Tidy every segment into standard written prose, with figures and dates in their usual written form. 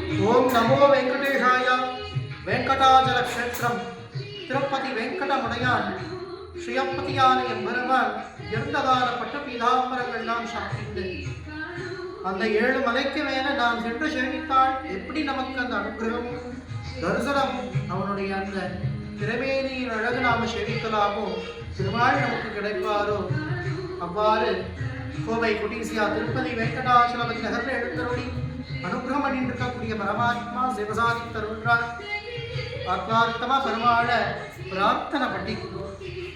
ஓம் நமோ வெங்கடேஷாய. வெங்கடாஜல கஷேத்திரம் திருப்பதி வெங்கடமுடையான் ஸ்ரீயப்பதியான எம்பெருமான் இருந்ததான பட்ட பீதாம்பரங்கள் நாம் சாப்பிட்டு அந்த 7 மலைக்கு மேல நாம் சென்று சேவித்தால் எப்படி நமக்கு அந்த அனுகிரகம் தரிசனம் அவனுடைய அந்த திறமேனியின் அழகு நாம சேவிக்கலாமோ திருமால் நமக்கு கிடைப்பாரோ அவ்வாறு கோவை குட்டீசியா திருப்பதி வெங்கடாச்சலபதி நகரில் எழுத்தருளி அனுகிரகம் பண்ணிருக்கக்கூடிய பரமாத்மா சிவசாதி தருள்றார். ஆத்மார்த்தமா பெருமாள பிரார்த்தனை பண்ணி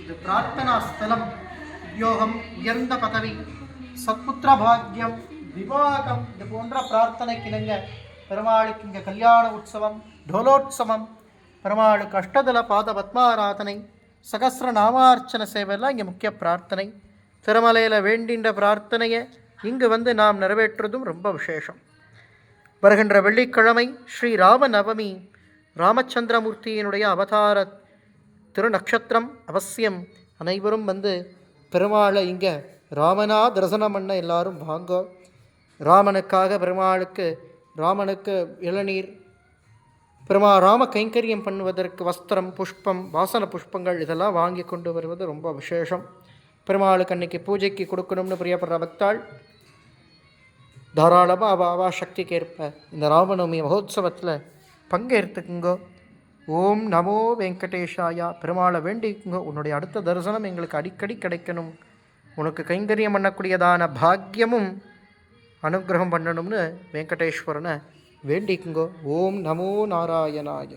இந்த பிரார்த்தனா ஸ்தலம் யோகம் உயர்ந்த பதவி சத்புத்திர பாக்யம் விவாகம் இது போன்ற பிரார்த்தனைக்கிணங்க பெருமாளுக்கு இங்கே கல்யாண உற்சவம் டோலோத்சவம் பெருமாளுக்கு அஷ்டதல பாத பத்மாராதனை சகசிர நாமார்ச்சன சேவையெல்லாம் இங்கே முக்கிய பிரார்த்தனை. திருமலையில் வேண்டின்ற பிரார்த்தனையை இங்கு வந்து நாம் நிறைவேற்றுவதும் ரொம்ப விசேஷம். வருகின்ற வெள்ளிக்கிழமை ஸ்ரீ ராமநவமி ராமச்சந்திரமூர்த்தியினுடைய அவதார திருநக்ஷத்திரம். அவசியம் அனைவரும் வந்து பெருமாளை இங்கே ராமனா தரிசனம் பண்ண எல்லாரும் வாங்கோ. ராமனுக்காக ராமனுக்கு இளநீர் ராம கைங்கரியம் பண்ணுவதற்கு வஸ்திரம் புஷ்பம் வாசன புஷ்பங்கள் இதெல்லாம் வாங்கி கொண்டு வருவது ரொம்ப விசேஷம். பெருமாளுக்கு அன்னைக்கு பூஜைக்கு கொடுக்கணும்னு பிரியப்படுற பக்தாள் தாராளமாக அவா சக்திக்கு ஏற்ப இந்த ராமநவமி மகோத்சவத்தில் பங்கேற்றுக்குங்கோ. ஓம் நமோ வெங்கடேஷாயா. பெருமாளை வேண்டிக்குங்கோ. உன்னுடைய அடுத்த தரிசனம் எங்களுக்கு அடிக்கடி கிடைக்கணும், உனக்கு கைங்கரியம் பண்ணக்கூடியதான பாக்கியமும் அனுகிரகம் பண்ணணும்னு வெங்கடேஸ்வரனை வேண்டிக்குங்கோ. ஓம் நமோ நாராயணாய.